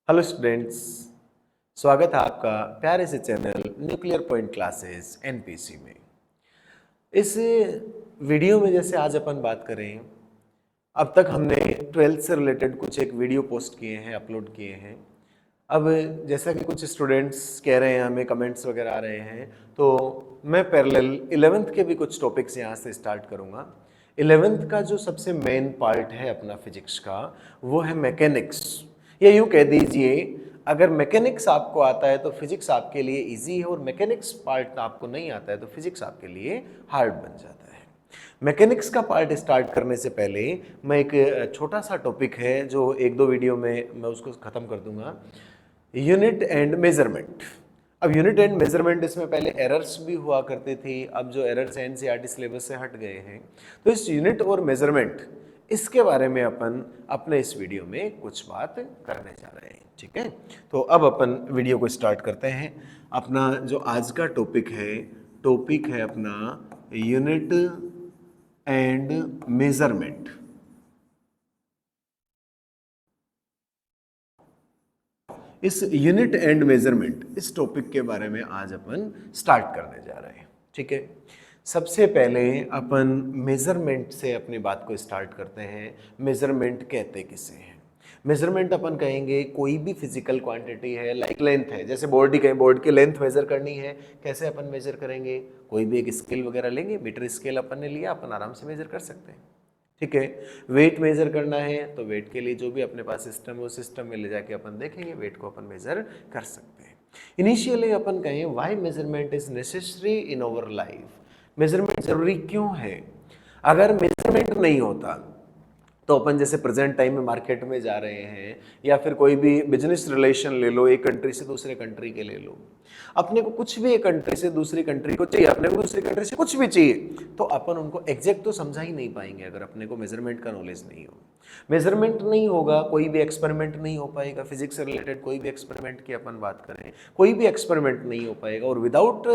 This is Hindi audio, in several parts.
हेलो स्टूडेंट्स, स्वागत है आपका प्यारे से channel nuclear point classes NPC में। इस वीडियो में जैसे आज अपन बात करें, अब तक हमने 12th से रिलेटेड कुछ एक वीडियो पोस्ट किए हैं, अपलोड किए हैं। अब जैसा कि कुछ स्टूडेंट्स कह रहे हैं, हमें कमेंट्स वगैरह आ रहे हैं, तो मैं पैरेलल 11th के भी कुछ टॉपिक्स यहाँ से स्टार्ट करूँगा। 11th का जो सबसे मेन पार्ट है अपना फिजिक्स का, वो है मैकेनिक्स। या यूँ कह दीजिए, अगर मैकेनिक्स आपको आता है तो फिजिक्स आपके लिए इजी है, और मैकेनिक्स पार्ट आपको नहीं आता है तो फिजिक्स आपके लिए हार्ड बन जाता है। मैकेनिक्स का पार्ट स्टार्ट करने से पहले मैं एक छोटा सा टॉपिक है जो एक दो वीडियो में मैं उसको ख़त्म कर दूंगा, यूनिट एंड मेजरमेंट। अब यूनिट एंड मेजरमेंट, इसमें पहले एरर्स भी हुआ करते थे, अब जो एरर्स एनसीईआरटी सिलेबस से हट गए हैं, तो इस यूनिट और मेजरमेंट, इसके बारे में अपन अपने इस वीडियो में कुछ बात करने जा रहे हैं। ठीक है, तो अब अपन वीडियो को स्टार्ट करते हैं। अपना जो आज का टॉपिक है अपना यूनिट एंड मेजरमेंट। इस यूनिट एंड मेजरमेंट, इस टॉपिक के बारे में आज अपन स्टार्ट करने जा रहे हैं। ठीक है, सबसे पहले अपन मेजरमेंट से अपनी बात को स्टार्ट करते हैं। मेजरमेंट कहते किसे हैं? मेजरमेंट अपन कहेंगे कोई भी फिजिकल क्वांटिटी है, लाइक लेंथ है, जैसे बोर्ड ही कहें, बोर्ड की लेंथ मेजर करनी है, कैसे अपन मेजर करेंगे? कोई भी एक स्केल वगैरह लेंगे, मीटर स्केल अपन ने लिया, अपन आराम से मेजर कर सकते हैं। ठीक है, वेट मेजर करना है तो वेट के लिए जो भी अपने पास सिस्टम है, उस सिस्टम में ले जाके अपन देखेंगे, वेट को अपन मेजर कर सकते हैं। इनिशियली अपन कहें why measurement is necessary in our life. Measurement जरूरी क्यों है? अगर मेजरमेंट नहीं होता तो अपन जैसे प्रेजेंट टाइम में मार्केट में जा रहे हैं, या फिर कोई भी बिजनेस रिलेशन ले लो, एक कंट्री से दूसरे कंट्री के ले लो, अपने को कुछ भी एक कंट्री से दूसरी कंट्री को चाहिए, अपने को दूसरी कंट्री से कुछ भी चाहिए, तो अपन उनको एग्जैक्ट तो समझा ही नहीं पाएंगे अगर अपने को मेजरमेंट का नॉलेज नहीं हो। मेजरमेंट नहीं होगा, कोई भी एक्सपेरिमेंट नहीं हो पाएगा। फिजिक्स से रिलेटेड कोई भी एक्सपेरिमेंट की अपन बात करें, कोई भी एक्सपेरिमेंट नहीं हो पाएगा, और without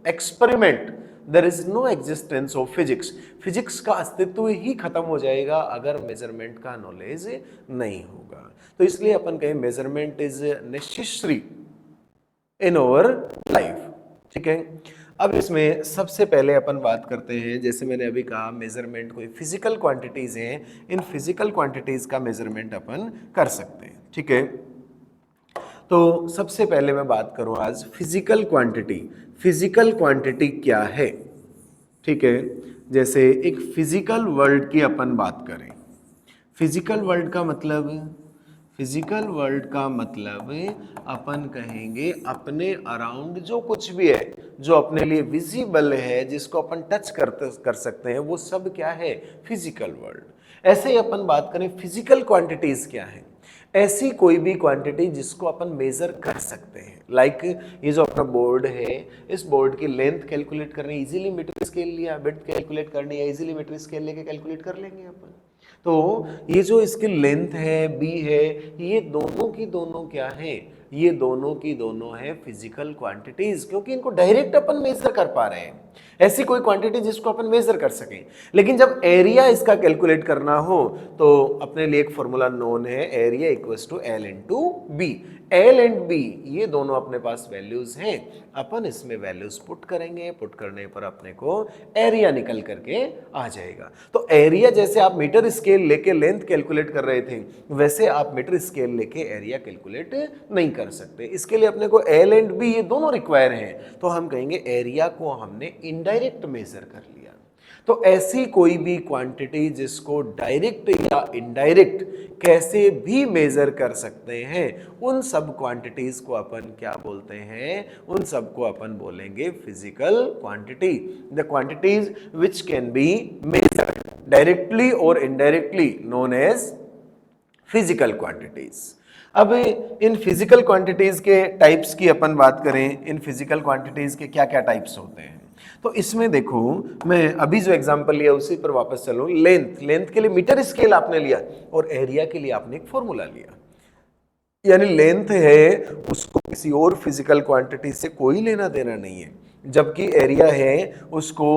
experiment there is no existence of physics. Physics का अस्तित्व ही खत्म हो जाएगा अगर मेजरमेंट का नॉलेज नहीं होगा। तो इसलिए अपन कहें measurement is necessary in our life. ठीक है, अब इसमें सबसे पहले अपन बात करते हैं, जैसे मैंने अभी कहा, मेजरमेंट कोई फिजिकल क्वांटिटीज हैं, इन फिजिकल क्वांटिटीज का मेजरमेंट अपन कर सकते हैं। ठीक है, तो सबसे पहले मैं बात करूं आज फिजिकल क्वांटिटी। फिजिकल क्वांटिटी क्या है? ठीक है, जैसे एक फिजिकल वर्ल्ड की अपन बात करें, फिजिकल वर्ल्ड का मतलब, फिजिकल वर्ल्ड का मतलब अपन कहेंगे अपने अराउंड जो कुछ भी है, जो अपने लिए विजिबल है, जिसको अपन टच कर सकते हैं, वो सब क्या है? Physical world. ऐसे ही अपन बात करें फिजिकल क्वांटिटीज क्या है? ऐसी कोई भी क्वांटिटी जिसको अपन मेजर कर सकते हैं। लाइक ये जो अपना बोर्ड है, इस बोर्ड की लेंथ कैलकुलेट करनी, इजीली मीटर स्केल लिया, विड्थ कैलकुलेट करनी है, इजीली मीटर स्केल लेके कैलकुलेट कर लेंगे अपन। तो ये जो इसकी लेंथ है, बी है, ये दोनों की दोनों क्या है? ये दोनों की दोनों है फिजिकल क्वांटिटीज, क्योंकि इनको डायरेक्ट अपन मेजर कर पा रहे हैं। ऐसी कोई क्वांटिटी जिसको अपन मेजर कर सकें। लेकिन जब एरिया इसका कैलकुलेट करना हो तो अपने लिए एक फॉर्मूला नोन है, area equals to l into b. L and b ये दोनों अपने पास वैल्यूज हैं, अपन इसमें वैल्यूज पुट करेंगे, पुट करने पर अपने को एरिया निकल करके आ जाएगा। तो एरिया, जैसे आप मीटर स्केल लेके लेंथ कैलकुलेट कर रहे थे, वैसे आप मीटर स्केल लेके एरिया कैलकुलेट नहीं कर सकते। इसके लिए अपने को एल एंड बी ये दोनों रिक्वायर हैं, तो हम कहेंगे एरिया को हमने इनडायरेक्ट मेजर कर लिया। तो ऐसी कोई भी क्वांटिटी जिसको डायरेक्ट या इनडायरेक्ट कैसे भी मेजर कर सकते हैं, उन सब क्वांटिटीज को अपन क्या बोलते हैं? उन सब को अपन बोलेंगे physical quantity. The quantities which can be measured directly और indirectly known as physical quantities. अब इन फिजिकल क्वांटिटीज के टाइप्स की अपन बात करें, इन फिजिकल क्वांटिटीज के क्या क्या टाइप्स होते हैं, तो इसमें देखो, मैं अभी जो एग्जांपल लिया उसी पर वापस चलूं। लेंथ, लेंथ के लिए मीटर स्केल आपने लिया, और एरिया के लिए आपने एक फॉर्मूला लिया। यानी लेंथ है, उसको किसी और फिजिकल क्वांटिटी से कोई लेना देना नहीं है, जबकि एरिया है उसको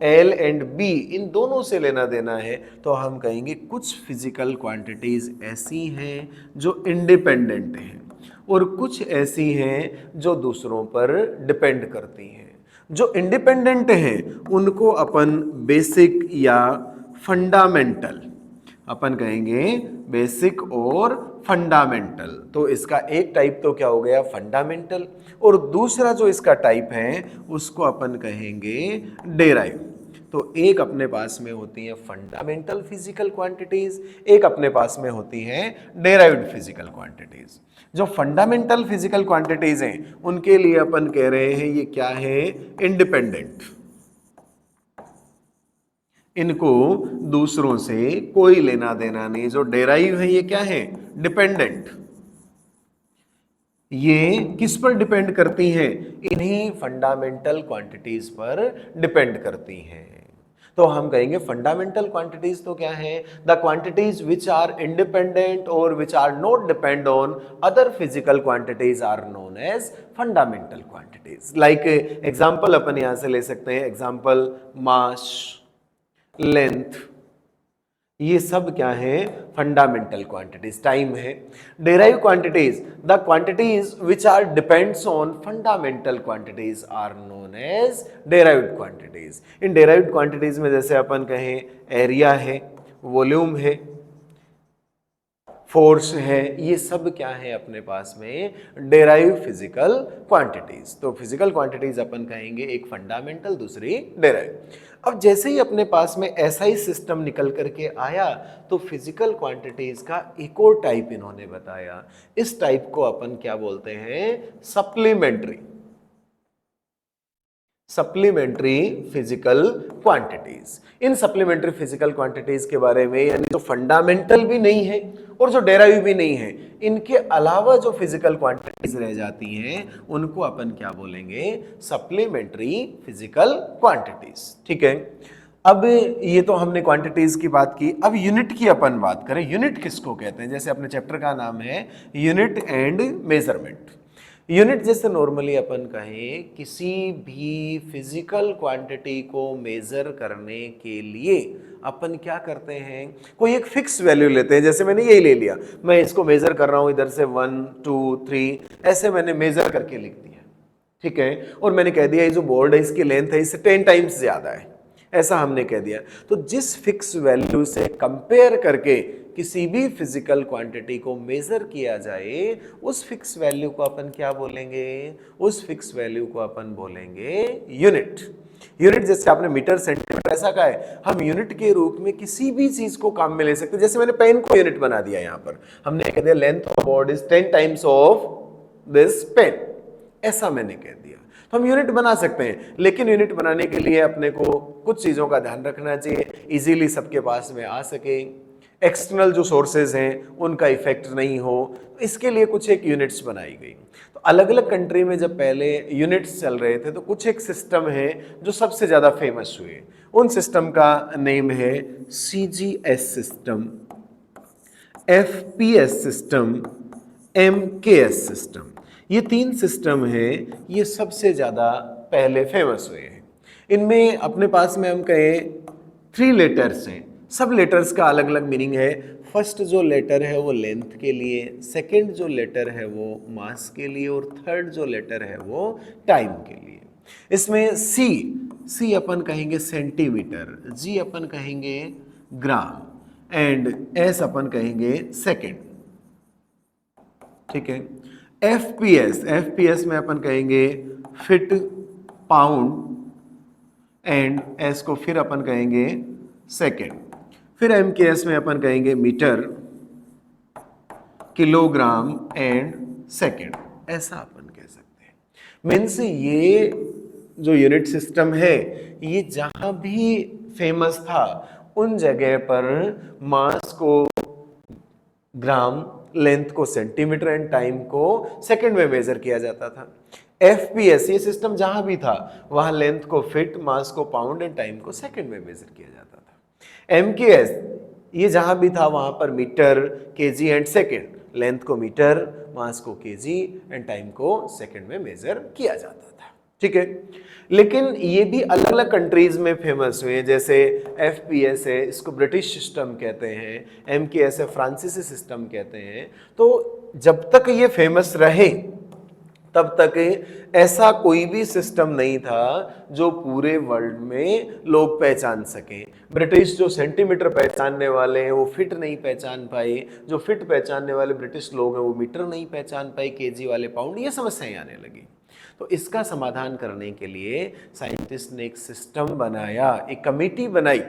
एल एंड बी इन दोनों से लेना देना है। तो हम कहेंगे कुछ फिजिकल क्वांटिटीज ऐसी हैं जो इंडिपेंडेंट हैं। और कुछ ऐसी हैं जो दूसरों पर डिपेंड करती हैं। जो इंडिपेंडेंट हैं उनको अपन बेसिक या फंडामेंटल अपन कहेंगे, बेसिक और फंडामेंटल। तो इसका एक टाइप तो क्या हो गया, फंडामेंटल, और दूसरा जो इसका टाइप है उसको अपन कहेंगे डेराइव। तो एक अपने पास में होती है फंडामेंटल फिजिकल क्वांटिटीज, एक अपने पास में होती है डेराइव्ड फिजिकल क्वांटिटीज। जो फंडामेंटल फिजिकल क्वांटिटीज हैं उनके लिए अपन कह रहे हैं ये क्या है, इंडिपेंडेंट। इनको दूसरों से कोई लेना देना नहीं। जो डेराइव है ये क्या है, डिपेंडेंट। ये किस पर डिपेंड करती हैं, इन्हीं फंडामेंटल क्वांटिटीज पर डिपेंड करती हैं। तो हम कहेंगे फंडामेंटल क्वांटिटीज तो क्या है, the quantities which are independent और which are not depend on other physical quantities are known as fundamental quantities. Like example अपन यहां से ले सकते हैं, एग्जांपल मास, लेंथ, ये सब क्या है, फंडामेंटल क्वांटिटीज। टाइम है। Derive quantities, the quantities which are depends on fundamental quantities are known as derived quantities. इन डेराइव्ड क्वांटिटीज में जैसे अपन कहें एरिया है, वॉल्यूम है, फोर्स है, ये सब क्या है अपने पास में, डेराइव फिजिकल क्वांटिटीज। तो फिजिकल क्वांटिटीज अपन कहेंगे एक फंडामेंटल, दूसरी डेराइव। अब जैसे ही अपने पास में ऐसा ही सिस्टम निकल करके आया तो फिजिकल क्वांटिटीज का एक और टाइप इन्होंने बताया। इस टाइप को अपन क्या बोलते हैं, सप्लीमेंट्री, सप्लीमेंट्री फिजिकल क्वांटिटीज। इन सप्लीमेंट्री फिजिकल क्वांटिटीज के बारे में, यानी जो फंडामेंटल भी नहीं है और जो डेराइव भी नहीं है, इनके अलावा जो फिजिकल क्वांटिटीज रह जाती हैं उनको अपन क्या बोलेंगे, सप्लीमेंट्री फिजिकल क्वांटिटीज। ठीक है। अब ये तो हमने क्वांटिटीज की बात की। अब यूनिट की अपन बात करें। यूनिट किसको कहते हैं, जैसे अपने चैप्टर का नाम है यूनिट एंड मेजरमेंट। यूनिट जैसे नॉर्मली अपन कहें किसी भी फिजिकल क्वांटिटी को मेजर करने के लिए अपन क्या करते हैं, कोई एक फिक्स वैल्यू लेते हैं। जैसे मैंने यही ले लिया, मैं इसको मेजर कर रहा हूं इधर से 1 2 3, ऐसे मैंने मेजर करके लिख दिया। ठीक है। और मैंने कह दिया ये जो बोर्ड है इसकी लेंथ है इससे 10 टाइम्स ज्यादा है, ऐसा हमने कह दिया। तो जिस फिक्स वैल्यू से कंपेयर करके किसी भी फिजिकल क्वांटिटी को मेजर किया जाए, उस फिक्स वैल्यू को अपन क्या बोलेंगे, उस फिक्स वैल्यू को अपन बोलेंगे यूनिट। यूनिट जैसे आपने मीटर, सेंटीमीटर, ऐसा कहा है, हम यूनिट के रूप में किसी भी चीज को काम में ले सकते हैं। जैसे मैंने पेन को यूनिट बना दिया, यहां पर हमने कह दिया length of board is 10 times of this pen, ऐसा मैंने कह दिया। तो हम यूनिट बना सकते हैं, लेकिन यूनिट बनाने के लिए अपने को कुछ चीजों का ध्यान रखना चाहिए, इजीली सबके पास में आ सके, एक्सटर्नल जो सोर्सेज हैं उनका इफेक्ट नहीं हो, इसके लिए कुछ एक यूनिट्स बनाई गई। तो अलग अलग कंट्री में जब पहले यूनिट्स चल रहे थे तो कुछ एक सिस्टम है जो सबसे ज्यादा फेमस हुए। उन सिस्टम का नेम है CGS system, FPS system, MKS system. ये 3 सिस्टम है, ये सबसे ज्यादा पहले फेमस हुए हैं। इनमें अपने पास में हम कहें 3 लेटर्स हैं। सब लेटर्स का अलग अलग मीनिंग है। फर्स्ट जो लेटर है वो लेंथ के लिए, सेकंड जो लेटर है वो मास के लिए, और थर्ड जो लेटर है वो टाइम के लिए। इसमें सी अपन कहेंगे सेंटीमीटर, जी अपन कहेंगे ग्राम, एंड एस अपन कहेंगे सेकंड। ठीक है। एफपीएस में अपन कहेंगे फिट, पाउंड, एंड एस को फिर अपन कहेंगे सेकंड। फिर एमकेएस में अपन कहेंगे मीटर, किलोग्राम एंड सेकंड, ऐसा अपन कह सकते हैं। मीन्स ये जो यूनिट सिस्टम है ये जहां भी फेमस था उन जगह पर मास को ग्राम, लेंथ को सेंटीमीटर एंड टाइम को सेकंड में मेजर किया जाता था। एफपीएस ये सिस्टम जहां भी था वहां लेंथ को फीट, मास को पाउंड एंड टाइम को सेकंड में मेजर किया जाता था। एमकेएस ये जहां भी था वहां पर metre, kg and second, length को मीटर, मास को केजी एंड टाइम को सेकंड में मेजर किया जाता था। ठीक है। लेकिन ये भी अलग अलग कंट्रीज में फेमस हुए। जैसे एफपीएस है, इसको ब्रिटिश सिस्टम कहते हैं, एमकेएस है, फ्रांसीसी सिस्टम कहते हैं। तो जब तक ये फेमस रहे तब तक ऐसा कोई भी सिस्टम नहीं था जो पूरे वर्ल्ड में लोग पहचान सकें। ब्रिटिश जो सेंटीमीटर पहचानने वाले हैं वो फीट नहीं पहचान पाए, जो फीट पहचानने वाले ब्रिटिश लोग हैं वो मीटर नहीं पहचान पाए, केजी वाले पाउंड, ये समस्याएं आने लगी। तो इसका समाधान करने के लिए साइंटिस्ट ने एक सिस्टम बनाया, एक कमेटी बनाई।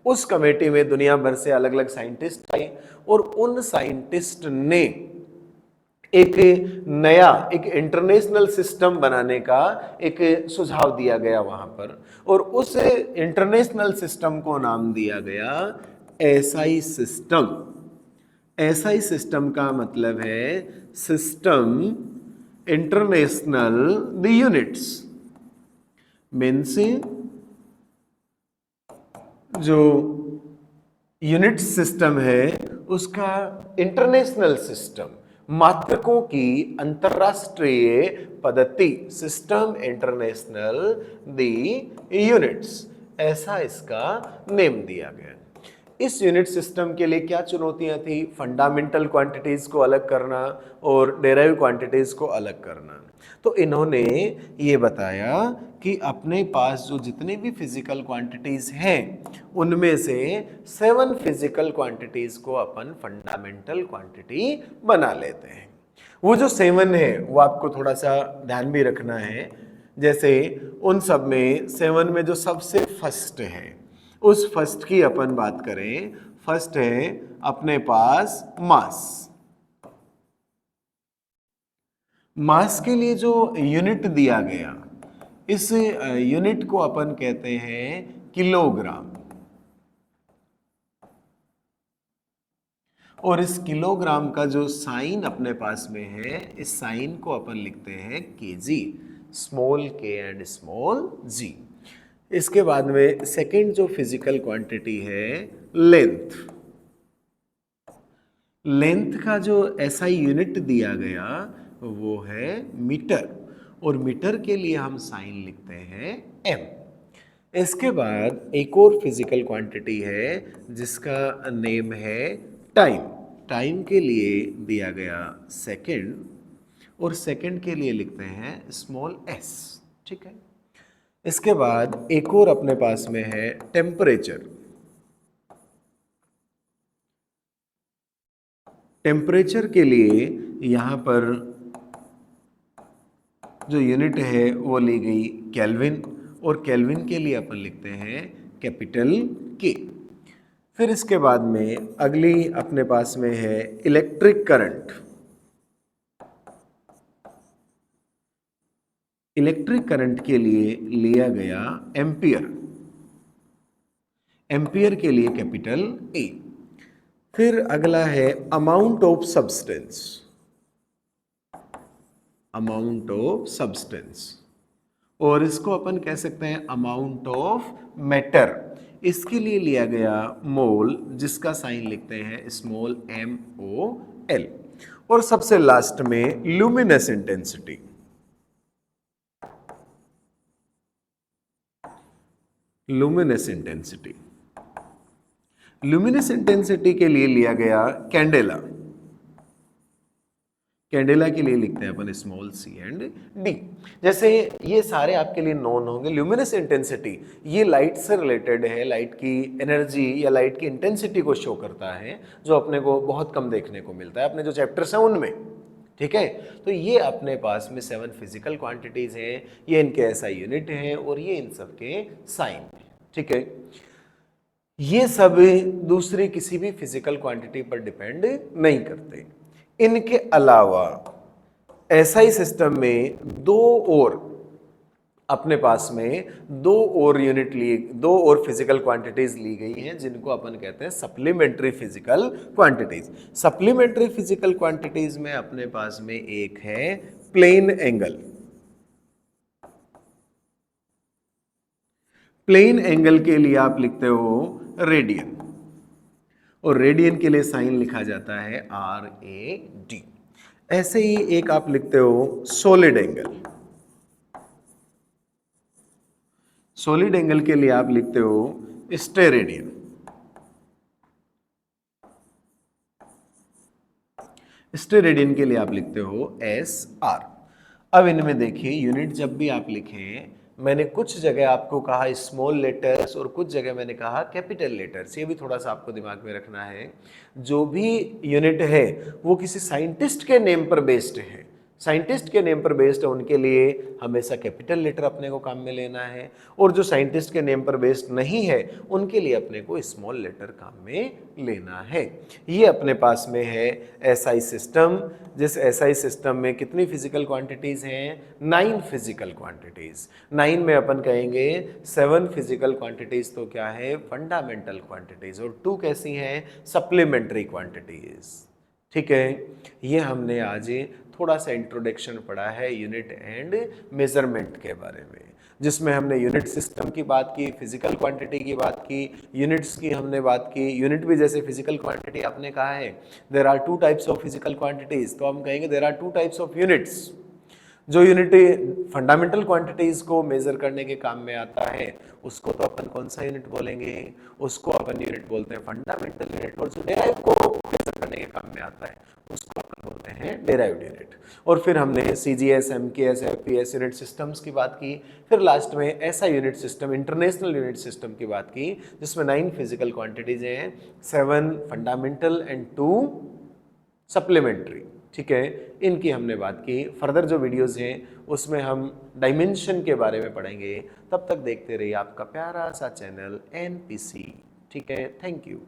उस कमेटी में दुनिया भर से अलग अलग साइंटिस्ट आए और उन साइंटिस्ट ने एक नया, एक इंटरनेशनल सिस्टम बनाने का एक सुझाव दिया गया वहां पर, और उस इंटरनेशनल सिस्टम को नाम दिया गया एसआई सिस्टम। एसआई सिस्टम का मतलब है system international the units, means जो यूनिट सिस्टम है उसका इंटरनेशनल सिस्टम, मात्रकों की अंतरराष्ट्रीय पद्धति, सिस्टम इंटरनेशनल द यूनिट्स, ऐसा इसका नेम दिया गया। इस यूनिट सिस्टम के लिए क्या चुनौतियां थी? फंडामेंटल क्वांटिटीज को अलग करना और डेराइव क्वांटिटीज को अलग करना। तो इन्होंने ये बताया कि अपने पास जो जितने भी फिजिकल क्वांटिटीज हैं उनमें से 7 फिजिकल क्वांटिटीज को अपन फंडामेंटल क्वांटिटी बना लेते हैं। वो जो 7 है वो आपको थोड़ा सा ध्यान भी रखना है। जैसे उन सब में 7 में जो सबसे फर्स्ट है, उस फर्स्ट की अपन बात करें, फर्स्ट है अपने पास मास। मास के लिए जो यूनिट दिया गया, इस यूनिट को अपन कहते हैं किलोग्राम, और इस किलोग्राम का जो साइन अपने पास में है, इस साइन को अपन लिखते हैं केजी, स्मॉल के एंड स्मॉल जी। इसके बाद में सेकंड जो फिजिकल क्वांटिटी है लेंथ। लेंथ का जो एसआई यूनिट दिया गया वो है मीटर, और मीटर के लिए हम साइन लिखते हैं एम। इसके बाद एक और फिजिकल क्वांटिटी है जिसका नेम है टाइम। टाइम के लिए दिया गया सेकंड, और सेकंड के लिए लिखते हैं स्मॉल एस, ठीक है। इसके बाद एक और अपने पास में है टेम्परेचर। टेम्परेचर के लिए यहां पर जो यूनिट है वो ली गई केल्विन, और केल्विन के लिए अपन लिखते हैं कैपिटल के। फिर इसके बाद में अगली अपने पास में है इलेक्ट्रिक करंट। इलेक्ट्रिक करंट के लिए लिया गया एम्पियर, एम्पियर के लिए कैपिटल ए। फिर अगला है amount of substance, amount of substance, और इसको अपन कह सकते हैं अमाउंट ऑफ मैटर। इसके लिए लिया गया मोल, जिसका साइन लिखते हैं स्मॉल एम ओ एल। और सबसे लास्ट में luminous intensity. Luminous intensity, luminous intensity के लिए लिया गया कैंडेला। कैंडेला के लिए लिखते हैं अपन स्मॉल सी एंड डी। जैसे ये सारे आपके लिए नोन होंगे। ल्यूमिनस इंटेंसिटी ये लाइट से रिलेटेड है, लाइट की एनर्जी या लाइट की इंटेंसिटी को शो करता है, जो अपने को बहुत कम देखने को मिलता है अपने जो चैप्टर्स हैं उनमें, ठीक है। तो ये अपने पास में 7 फिजिकल क्वांटिटीज हैं, ये इनके एसआई यूनिट हैं, और ये इन सब के साइन हैं, ठीक है। ये सब दूसरी किसी भी फिजिकल क्वांटिटी पर डिपेंड नहीं करते। इनके अलावा एसआई सिस्टम में दो और अपने पास में दो और फिजिकल क्वांटिटीज ली गई हैं, जिनको अपन कहते हैं supplementary physical quantities. Supplementary physical quantities में अपने पास में एक है प्लेन एंगल। प्लेन एंगल के लिए आप लिखते हो रेडियन, और रेडियन के लिए साइन लिखा जाता है आर ए डी। ऐसे ही एक आप लिखते हो सॉलिड एंगल। सॉलिड एंगल के लिए आप लिखते हो स्टेरेडियन। स्टेरेडियन के लिए आप लिखते हो SR। अब इनमें देखिए यूनिट जब भी आप लिखें, मैंने कुछ जगह आपको कहा स्मॉल लेटर्स और कुछ जगह मैंने कहा कैपिटल लेटर्स, ये भी थोड़ा सा आपको दिमाग में रखना है। जो भी यूनिट है वो किसी साइंटिस्ट के नेम पर बेस्ड है, साइंटिस्ट के नेम पर बेस्ड है, उनके लिए हमेशा कैपिटल लेटर अपने को काम में लेना है, और जो साइंटिस्ट के नेम पर बेस्ड नहीं है उनके लिए अपने को स्मॉल लेटर काम में लेना है। ये अपने पास में है एसआई सिस्टम। जिस एसआई सिस्टम में कितनी फिजिकल क्वांटिटीज हैं? 9 फिजिकल क्वांटिटीज। 9 में अपन कहेंगे 7 फिजिकल क्वांटिटीज तो क्या है? फंडामेंटल क्वांटिटीज, और 2 कैसी हैं? Supplementary quantities. ठीक है, ये हमने आज थोड़ा सा इंट्रोडक्शन पढ़ा है यूनिट एंड मेजरमेंट के बारे में, जिसमें हमने यूनिट सिस्टम की बात की, फिजिकल क्वांटिटी की बात की, यूनिट्स की हमने बात की। यूनिट भी जैसे फिजिकल क्वांटिटी आपने कहा है, there are 2 types of physical quantities, तो हम कहेंगे there are 2 types of units. जो यूनिट फंडामेंटल क्वांटिटीज को मेजर करने के काम में आता है उसको तो अपन कौन सा यूनिट बोलेंगे? उसको अपन यूनिट बोलते हैं फंडामेंटल यूनिट। और जो डेराइव को मेजर करने के काम में आता है उसको अपन बोलते हैं डेराइव्ड यूनिट। और फिर हमने CGS, MKS, FPS unit systems की बात की। फिर लास्ट में ऐसा unit system, international unit system की बात की जिसमें 9 फिजिकल क्वांटिटीज हैं, 7 फंडामेंटल एंड 2 सप्लीमेंट्री। ठीक है, इनकी हमने बात की। फर्दर जो वीडियोस हैं उसमें हम डायमेंशन के बारे में पढ़ेंगे। तब तक देखते रहिए आपका प्यारा सा चैनल एनपीसी। ठीक है, थैंक यू।